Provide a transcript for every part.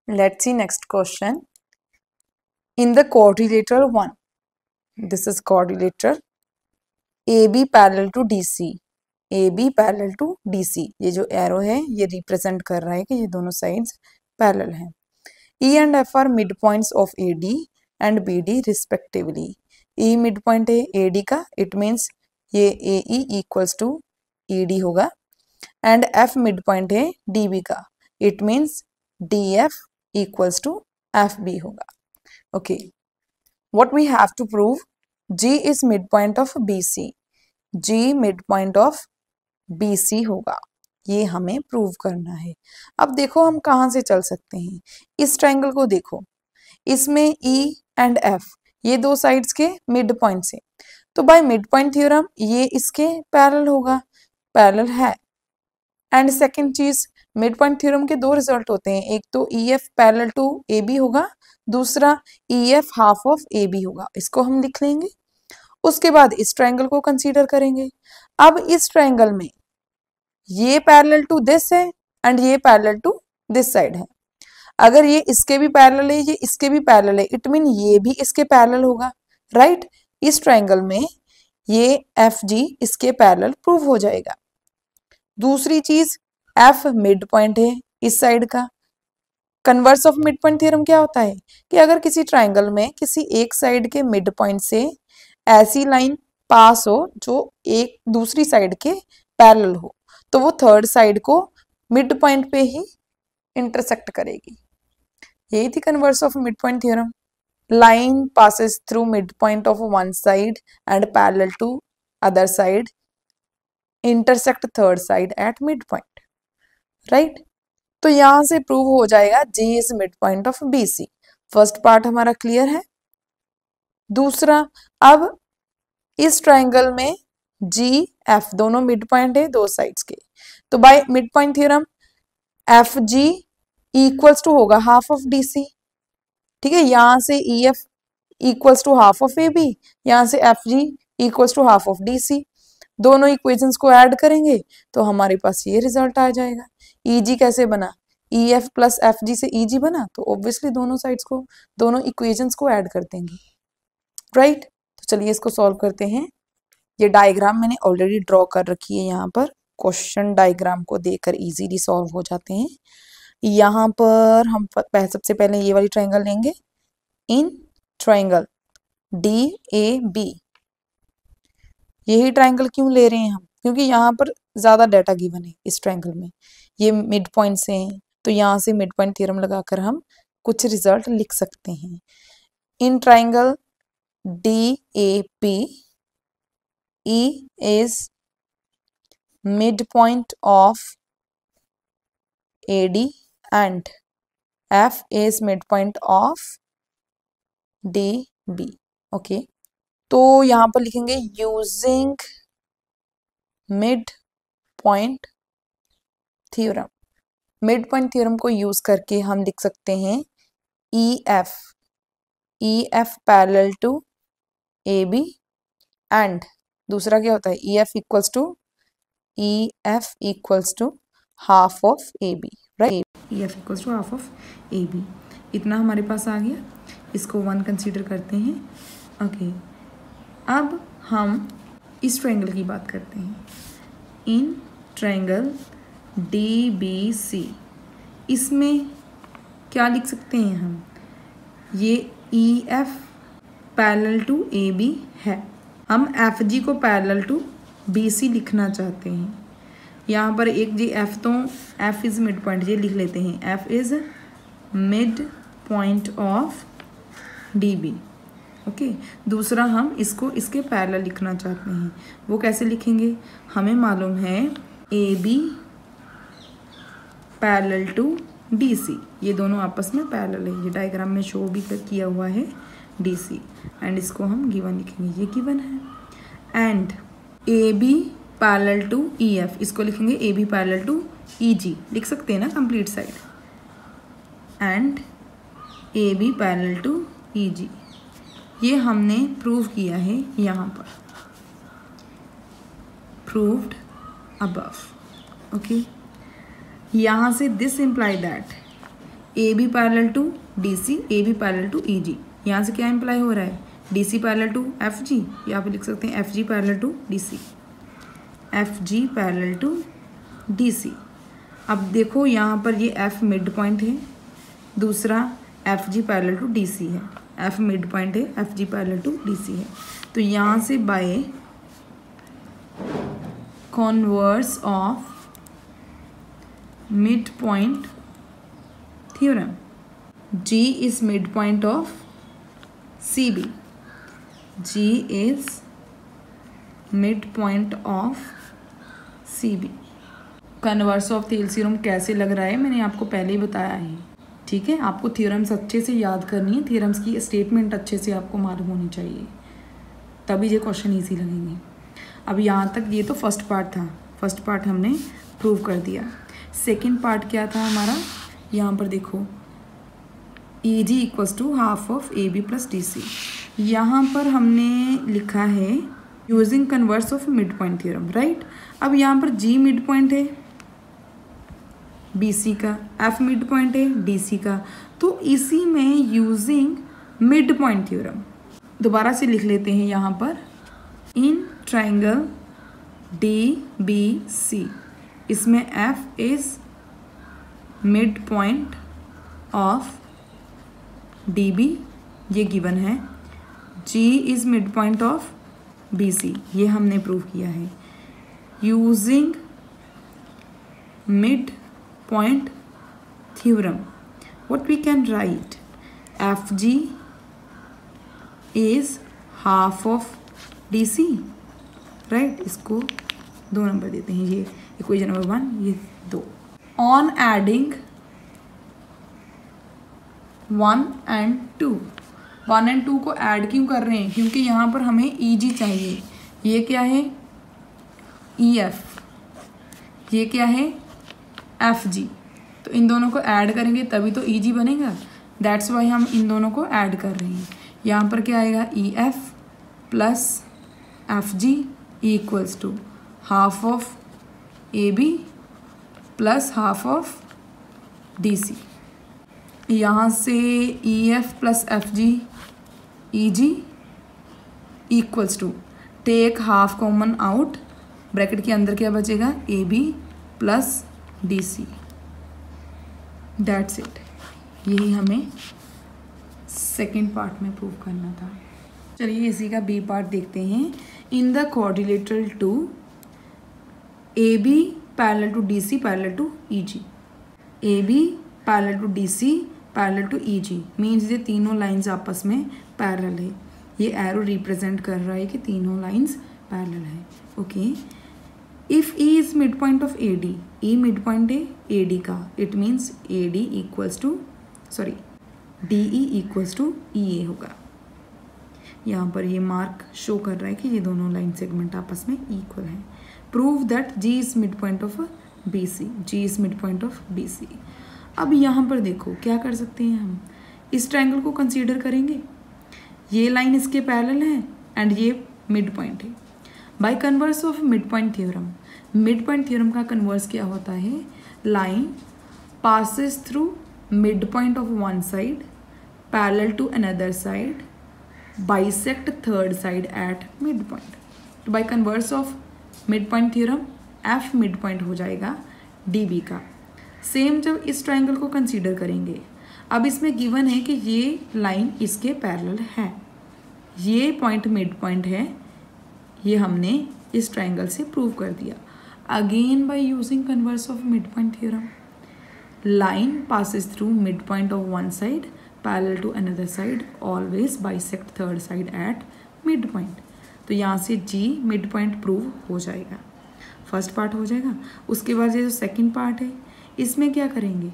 Let's see next question. In the quadrilateral 1, this is quadrilateral AB parallel to DC. AB parallel to DC. ये जो arrow है ये represent कर रहा है कि ये दोनों साइड्स पैरेलल हैं. E and F are midpoints of AD and BD respectively. E midpoint है AD का, it means ये AE equals to ED होगा. And F midpoint है DB का, it means DF equals to FB होगा. Okay, what we have to prove? G is midpoint of BC. G midpoint of BC होगा, ये हमें prove करना है. अब देखो हम कहाँ से चल सकते हैं. इस ट्रायंगल को देखो, इसमें E एंड F ये दो साइड्स के मिड पॉइंट से, तो बाय मिड पॉइंट थ्योरम ये इसके पैरेलल होगा, पैरेलल है. एंड सेकंड चीज, मिड पॉइंट थ्योरम के दो रिजल्ट होते हैं, एक तो EF पैरेलल टू AB होगा, दूसरा EF हाफ ऑफ AB होगा. इसको हम लिख लेंगे. उसके बाद इस ट्रायंगल को कंसीडर करेंगे. अब इस ट्रायंगल में ये पैरेलल टू दिस है एंड ये पैरेलल टू दिस साइड है. अगर ये इसके भी पैरेलल है, ये इसके भी पैरेलल है, इट मीन ये भी इसके पैरेलल होगा, राइट. इस ट्रायंगल में ये FG इसके पैरेलल प्रूव हो जाएगा. दूसरी चीज, F मिड पॉइंट है इस साइड का. Converse of mid point theorem क्या होता है कि अगर किसी ट्रायंगल में किसी एक साइड के मिड पॉइंट से ऐसी लाइन पास हो जो एक दूसरी साइड के पैरेलल हो, तो वो थर्ड साइड को मिड पॉइंट पे ही इंटरसेक्ट करेगी. यही थी converse of mid point theorem. Line passes through mid point of one side and parallel to other side, intersect third side at mid point, right. तो यहां से प्रूव हो जाएगा G is mid point of BC. First part हमारा clear है. दूसरा, अब इस ट्रायंगल में G F दोनों मिड पॉइंट है दो साइड्स के, तो by mid point theorem FG equals to होगा हाफ ऑफ DC. ठीक है, यहां से EF equals to half of AB, यहां से FG equals to half of DC. दोनों इक्वेशंस को ऐड करेंगे तो हमारे पास ये रिजल्ट आ जाएगा. EG कैसे बना? EF प्लस FG से EG बना, तो ऑब्वियसली दोनों साइड्स को, दोनों इक्वेशंस को ऐड कर देंगे, राइट. तो चलिए इसको सॉल्व करते हैं. ये डायग्राम मैंने ऑलरेडी ड्रॉ कर रखी है यहाँ पर. क्वेश्चन डायग्राम को देखकर इजीली सॉल्व हो जाते हैं. यहाँ पर हम सबसे पहले ये वाली ट्रायंगल लेंगे. इन ट्रायंगल DAB, यही ट्रायंगल क्यों ले रहे हैं हम? क्योंकि यहाँ पर ज्यादा डाटा गिवन है इस ट्रायंगल में, ये मिड पॉइंट से हैं, तो यहाँ से मिड पॉइंट थ्योरम लगाकर हम कुछ रिजल्ट लिख सकते हैं. In triangle DAP, E is midpoint of AD and F is midpoint of DB. Okay, तो यहाँ पर लिखेंगे using mid point theorem. Mid point theorem को यूज करके हम लिख सकते हैं EF parallel to AB and दूसरा क्या होता है EF equals to half of AB, right. EF equals to half of AB. इतना हमारे पास आ गया. इसको 1 कंसीडर करते हैं. ओके, अब हम इस ट्रायंगल की बात करते हैं. इन ट्रायंगल DBC, इसमें क्या लिख सकते हैं हम? ये EF पैरेलल टू AB है. हम FG को पैरेलल टू BC लिखना चाहते हैं. यहाँ पर एक जी F, तो F इज मिड पॉइंट, ये लिख लेते हैं. F is mid point of DB. Okay, दूसरा हम इसको इसके पैरेलल लिखना चाहते हैं. वो कैसे लिखेंगे? हमें मालूम है AB पैरेलल टू DC, ये दोनों आपस में पैरेलल है. ये डायग्राम में शो भी किया हुआ है DC, एंड इसको हम गिवन लिखेंगे, ये गिवन है. And AB parallel to EF, इसको लिखेंगे AB पैरेलल टू EG, लिख सकते हैं ना complete side. And AB parallel to EG, ये हमने प्रूव किया है यहाँ पर, प्रूव्ड अबव. ओके, यहाँ से this imply that A B parallel to D C, A B parallel to E G. यहाँ से क्या इम्प्लाई हो रहा है, D C parallel to F G, यहाँ पे लिख सकते हैं F G parallel to D C, F G parallel to D C. अब देखो यहाँ पर ये एफ मिड पॉइंट है, दूसरा F G parallel to D C है, एफ मिड पॉइंट है, F G parallel to D C है। तो यहाँ से by converse of mid point theorem, G is midpoint of CB, G is midpoint of CB। Converse of Thales theorem कैसे लग रहा है मैंने आपको पहले ही बताया है, ठीक है। आपको थ्योरम्स अच्छे से याद करनी है, थ्योरम्स की स्टेटमेंट अच्छे से आपको मालूम होनी चाहिए, तभी ये क्वेश्चन ईजी लगेंगे। अब यहाँ तक ये तो फर्स्ट पार्ट था, फर्स्ट पार्ट हमने प्रूव कर दिया। सेकेंड पार्ट क्या था हमारा, यहाँ पर देखो A G equals to half of A B plus D C. यहाँ पर हमने लिखा है using converse of mid point theorem, right. अब यहाँ पर जी मिड पॉइंट है बी सी का, एफ मिड पॉइंट है डी सी का, तो इसी में यूजिंग मिड पॉइंट थ्योरम दोबारा से लिख लेते हैं यहाँ पर, in triangle D B C, इसमें F is mid point of D B, ये गिवन है, G is mid point of B C, ये हमने प्रूव किया है। Using mid point theorem what we can write, F G is half of D C, right. इसको 2 number देते हैं, ये इक्वेशन नंबर 1, ये 2। ऑन एडिंग 1 and 2, 1 and 2 को ऐड क्यों कर रहे हैं, क्योंकि यहाँ पर हमें ई जी चाहिए। ये क्या है ई एफ, ये क्या है एफ जी, तो इन दोनों को ऐड करेंगे तभी तो ई जी बनेगा, दैट्स वाई हम इन दोनों को ऐड कर रहे हैं। यहाँ पर क्या आएगा E F plus F G equals to half of A B plus half of D C. यहाँ से E F plus F G E G equals to take half common out, bracket के अंदर क्या बचेगा A B plus D C, that's it. यही हमें second part में prove करना था। चलिए इसी का बी पार्ट देखते हैं। In the quadrilateral two A B parallel to D C parallel to E G, A B parallel to D C parallel to E G means ये तीनों लाइंस आपस में पैरेलल है। ये एरो रिप्रेजेंट कर रहा है कि तीनों लाइंस पैरेलल है, okay. If E is mid point of A D, E mid point है ए डी का, it means A D equals to D E equals to E A होगा। यहाँ पर ये मार्क शो कर रहा है कि ये दोनों लाइन सेगमेंट आपस में इक्वल है। Prove that G is mid point of B C, G is mid point of B C. अब यहाँ पर देखो क्या कर सकते हैं हम, इस ट्रायंगल को कंसीडर करेंगे, ये लाइन इसके पैरेलल है एंड ये मिड पॉइंट है। By converse of mid point theorem, mid point theorem का कन्वर्स क्या होता है, line passes through mid point of one side parallel to another side bisect third side at mid point. तो by converse of mid point theorem F mid point हो जाएगा D B का। Same जब इस triangle को consider करेंगे, अब इसमें गिवन है कि ये लाइन इसके पैरेलल है, ये पॉइंट मिड पॉइंट है, ये हमने इस ट्रायंगल से प्रूव कर दिया। Again by using converse of mid point theorem, line passes through mid point of one side parallel to another side always bisect third side at mid point. तो यहाँ से जी मिड पॉइंट प्रूव हो जाएगा, first part हो जाएगा। उसके बाद ये जो सेकंड पार्ट है इसमें क्या करेंगे,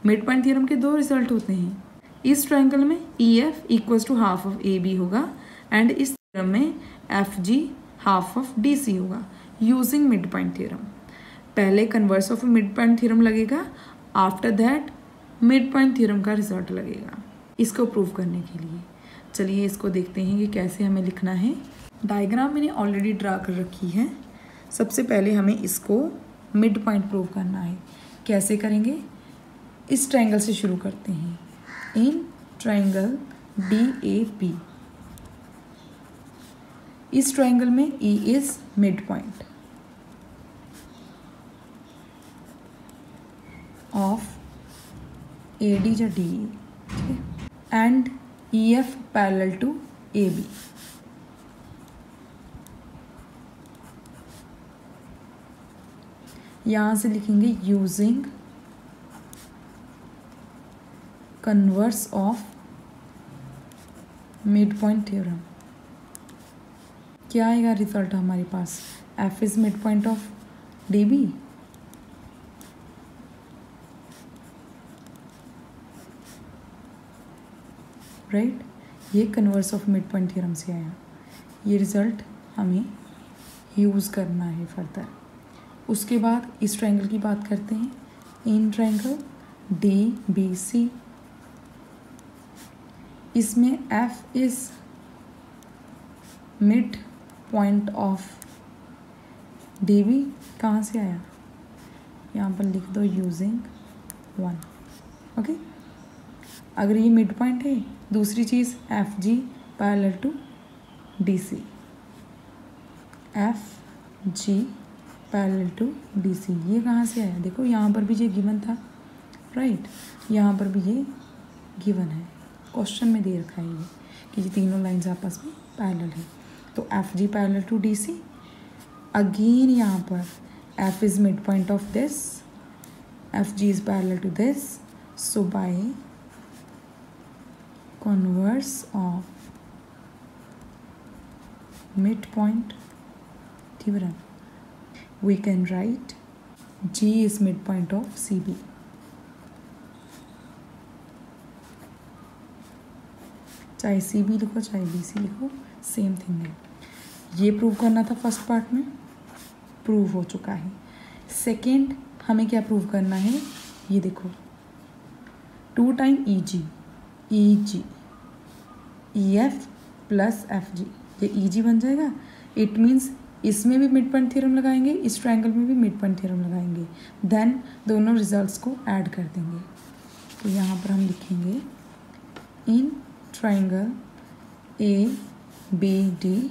मिड पॉइंट थ्योरम के 2 रिजल्ट होते हैं। इस ट्रायंगल में E F equals to half of A B होगा एंड इस थ्योरम में F G half of D C होगा यूजिंग मिड पॉइंट थ्योरम। पहले converse of mid point theorem लगेगा, after that mid point theorem का result लगेगा इसको prove करने के लिए। चलिए इसको देखते हैं कि कैसे हमें लिखना है। डायग्राम मैंने ऑलरेडी ड्रा कर रखी है। सबसे पहले हमें इसको मिड पॉइंट प्रूव करना है। कैसे करेंगे, इस ट्रायंगल से शुरू करते हैं। इन ट्रायंगल DAP, इस ट्रायंगल में E is mid point of AD या DE, ठीक है, and EF parallel to AB। यहां से लिखेंगे using converse of mid point theorem. क्या आएगा रिजल्ट हमारे पास? F is mid point of DB, right. ये converse of mid point theorem से आया। ये रिजल्ट हमें यूज़ करना है फर्दर। उसके बाद इस ट्रायंगल की बात करते हैं। इन ट्रायंगल DBC, इसमें F is mid point of DB। कहाँ से आया? यहाँ पर लिख दो यूजिंग 1। ओके, अगर ये मिड पॉइंट है, दूसरी चीज़ FG parallel to DC, FG parallel to DC। ये कहाँ से आया? देखो यहाँ पर भी ये गिवन था, राइट, यहाँ पर भी ये गिवन है, क्वेश्चन में दे रखा है ये कि ये तीनों लाइंस आपस में पैरेलल है। तो FG parallel to DC, again यहाँ पर F is mid point of this, FG is parallel to this, so by converse of midpoint theorem we can write G is midpoint of CB। चाहे CB लिखो चाहे BC लिखो, same thing है। ये prove करना था फर्स्ट पार्ट में, prove हो चुका है। सेकेंड हमें क्या प्रूव करना है? ये देखो 2 time EG EF plus FG, ये EG बन जाएगा। इट मीन्स इसमें भी मिड पॉइंट थ्योरम लगाएंगे, इस ट्रायंगल में भी मिड पॉइंट थ्योरम लगाएंगे, देन दोनों रिजल्ट्स को ऐड कर देंगे। तो यहाँ पर हम लिखेंगे in triangle ABD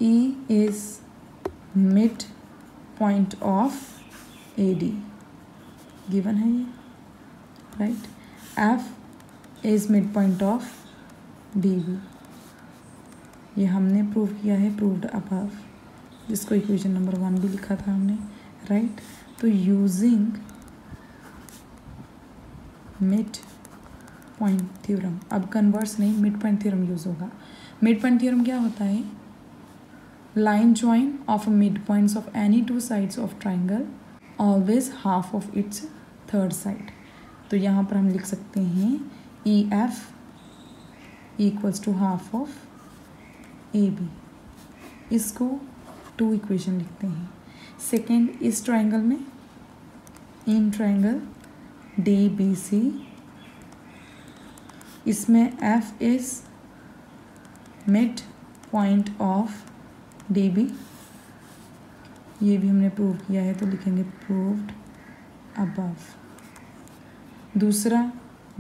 E is mid point of AD, given है ये, right. F is mid point of DB, ये हमने प्रूव किया है, प्रूव्ड अबव, जिसको इक्वेशन नंबर 1 भी लिखा था हमने, राइट। तो यूजिंग मिड पॉइंट थ्योरम, अब कन्वर्स नहीं, मिड पॉइंट थ्योरम यूज होगा। मिड पॉइंट थ्योरम क्या होता है? Line join of midpoints of any 2 sides of triangle, always half of its third side. तो यहाँ पर हम लिख सकते हैं EF equals to half of AB। इसको 2 इक्वेशन लिखते हैं। सेकेंड, इस ट्राइंगल में इन ट्राइंगल DBC, इसमें F is mid point of DB, ये भी हमने प्रूव किया है, तो लिखेंगे प्रूव्ड अबव। दूसरा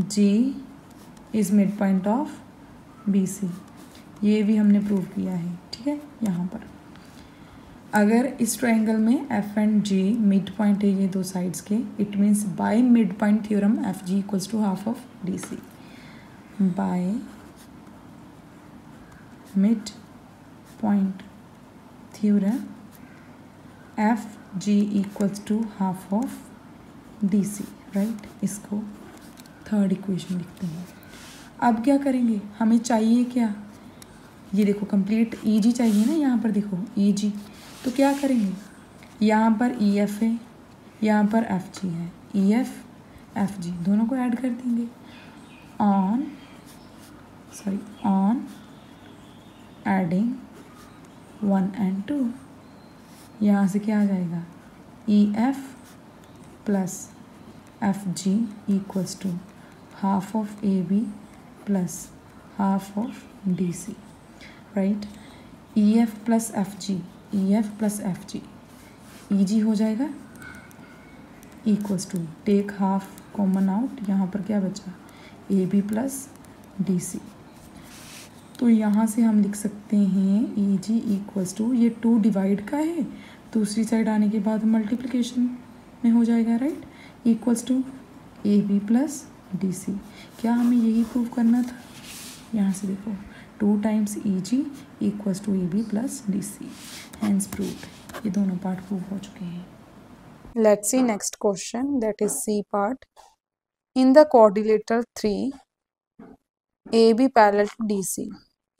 G is mid point of BC, ये भी हमने प्रूव किया है, ठीक है। यहाँ पर अगर इस ट्रायंगल में F and G mid point है, ये 2 साइड्स के, it means by mid point theorem FG equals to half of DC। By mid point theorem FG equals to half of DC, right. इसको थर्ड इक्वेशन लिखते हैं। अब क्या करेंगे? हमें चाहिए क्या? ये देखो कंप्लीट EG चाहिए ना, यहाँ पर देखो EG, तो क्या करेंगे? यहाँ पर EF है, यहाँ पर FG है, EF FG दोनों को ऐड कर देंगे। ऑन एडिंग 1 and 2, यहाँ से क्या आ जाएगा? EF plus FG equals to half of AB plus half of DC, right. EF plus FG, EF plus FG, EG हो जाएगा equals to, take half common out, यहाँ पर क्या बचा, A B plus D C. तो यहाँ से हम लिख सकते हैं ए जी इक्वल्स टू, ये 2 डिवाइड का है, दूसरी साइड आने के बाद मल्टीप्लिकेशन में हो जाएगा, right, equals to A B plus D C. क्या हमें यही प्रूव करना था, यहाँ से देखो 2 times A G equals to A B plus D C, hence proved. ये दोनों पार्ट प्रूव हो चुके हैं। Let's see next question, that is C part. In the quadrilateral 3 AB parallel to DC,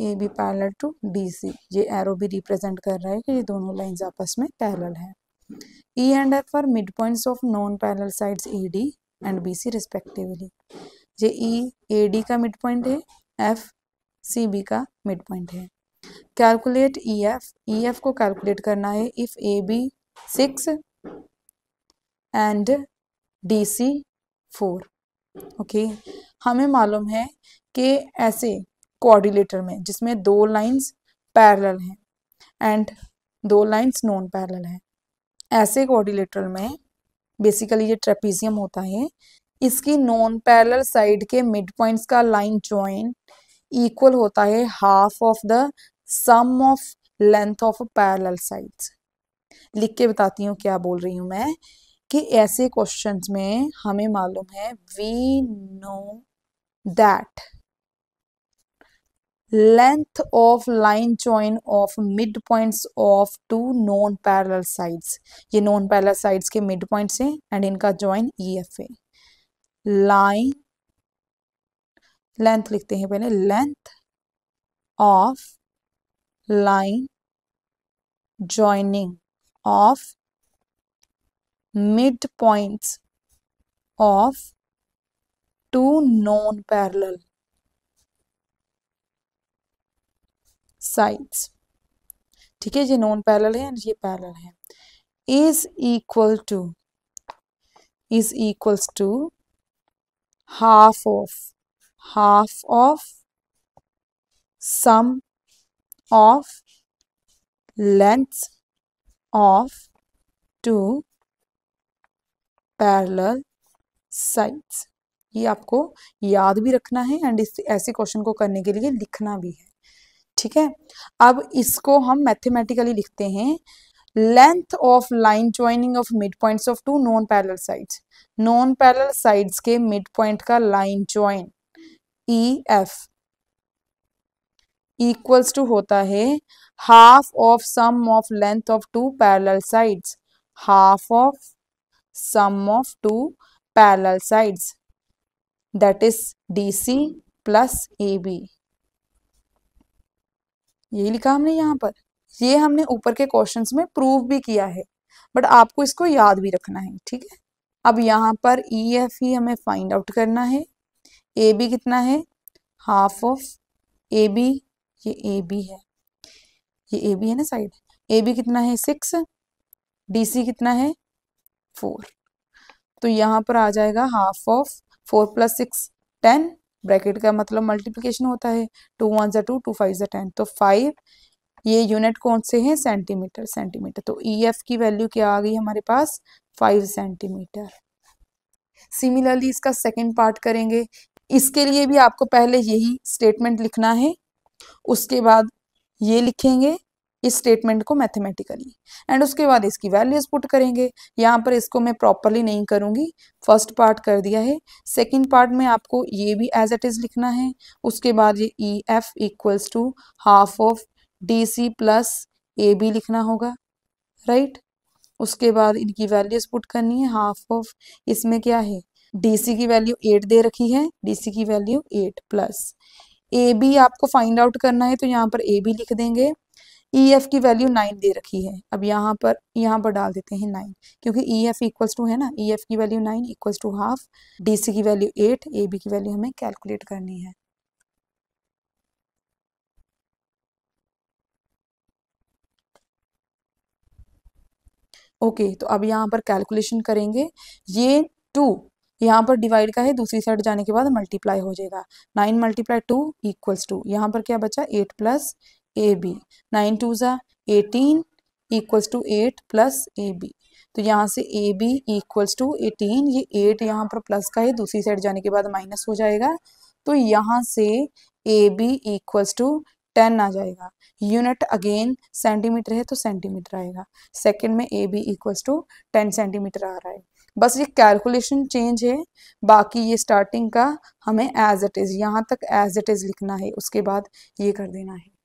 AB parallel to DC, ये arrow भी represent कर रहा है कि ये दोनों लाइंस आपस में पैरेलल है। E and F are midpoints of non-parallel sides AD and BC respectively। ये E AD का मिडपॉइंट है, F CB का मिडपॉइंट है। कैलकुलेट EF, EF को कैलकुलेट करना है if AB 6 and DC 4। Okay, हमें मालूम है कि ऐसे कोऑर्डिनेटर में जिसमें 2 लाइंस पैरेलल हैं एंड 2 लाइंस नॉन पैरेलल हैं, ऐसे कोऑर्डिनेटर में बेसिकली ये ट्रेपीजियम होता है, इसकी नॉन पैरेलल साइड के मिड पॉइंट्स का लाइन जॉइन इक्वल होता है half of the sum of length of parallel sides. लिख के बताती हूँ क्या बोल रही हूँ मैं, कि ऐसे क्वेश्चंस में हमें मालूम है, we know that length of line join of midpoints of 2 non parallel sides, ये नॉन पैरेलल साइड्स के मिड पॉइंट्स हैं एंड इनका जॉइन EF है। लाइन लेंथ लिखते हैं पहले, length of line joining of midpoints of 2 non parallel sides, ठीक है, ये नॉन पैरेलल है ये पैरेलल है, is equals to half of sum of lengths of 2 parallel sides. ये आपको याद भी रखना है एंड इस ऐसे क्वेश्चन को करने के लिए लिखना भी है, ठीक है। अब इसको हम मैथमेटिकली लिखते हैं, length of line joining of midpoints of 2 non parallel sides, non parallel sides के मिड पॉइंट का line join EF equals to होता है half of sum of length of 2 parallel sides, half of sum of 2 parallel sides, that is DC plus AB। यही लिखा हमने यहाँ पर, ये हमने ऊपर के क्वेश्चंस में प्रूव भी किया है, बट आपको इसको याद भी रखना है, ठीक है। अब यहाँ पर EF ही हमें फाइंड आउट करना है, AB कितना है, हाफ ऑफ AB, ये AB है, ये AB है ना साइड, AB कितना है 6, DC कितना है 4, तो यहाँ पर आ जाएगा हाफ ऑफ 4 + 6 10, ब्रैकेट का मतलब मल्टीप्लिकेशन होता है, 2 1 = 2, 2 5 = 10, तो 5, ये यूनिट कौन से हैं, सेंटीमीटर, तो EF की वैल्यू क्या आ गई हमारे पास, 5 सेंटीमीटर। सिमिलरली इसका सेकंड पार्ट करेंगे, इसके लिए भी आपको पहले यही स्टेटमेंट लिखना है, उसके बाद ये लिखेंगे इस स्टेटमेंट को मैथमेटिकली एंड उसके बाद इसकी वैल्यूज पुट करेंगे। यहाँ पर इसको मैं प्रॉपरली नहीं करूँगी, फर्स्ट पार्ट कर दिया है, सेकंड पार्ट में आपको ये भी एज इट इज लिखना है, उसके बाद ये EF equals to half of DC plus AB लिखना होगा, राइट। उसके बाद इनकी वैल्यूज पुट करनी है, हाफ ऑफ इसमें क्या है, DC की वैल्यू 8 दे रखी है, DC की वैल्यू 8 प्लस AB आपको फाइंड आउट करना है, तो यहाँ पर AB लिख देंगे, EF की वैल्यू 9 दे रखी है, अब यहाँ पर डाल देते हैं 9, क्योंकि EF इक्वल्स टू है ना, EF की value 9 equals to half, DC की वैल्यू 8, AB की वैल्यू हमें कैलकुलेट करनी है। ओके, तो अब यहाँ पर कैलकुलेशन करेंगे, ये 2 यहाँ पर डिवाइड का है, दूसरी साइड जाने के बाद मल्टीप्लाई हो जाएगा, 9 × 2 इक्वल्स टू, यहाँ पर क्या बचा 8 plus AB, 9 2 = 18 equals to 8 plus AB, तो यहाँ से ए बी इक्वल्स टू 18, ये 8 यहाँ पर प्लस का है, दूसरी साइड जाने के बाद माइनस हो जाएगा, तो यहाँ से ए बी इक्वल्स टू 10 आ जाएगा। यूनिट अगेन सेंटीमीटर है तो सेंटीमीटर आएगा। सेकंड में A B equals to 10 centimetre आ रहा है। बस ये कैलकुलेशन चेंज है, बाकी ये स्टार्टिंग का हमें एज इट इज़, यहाँ तक एज इट इज़ लिखना है, उसके बाद ये कर देना है।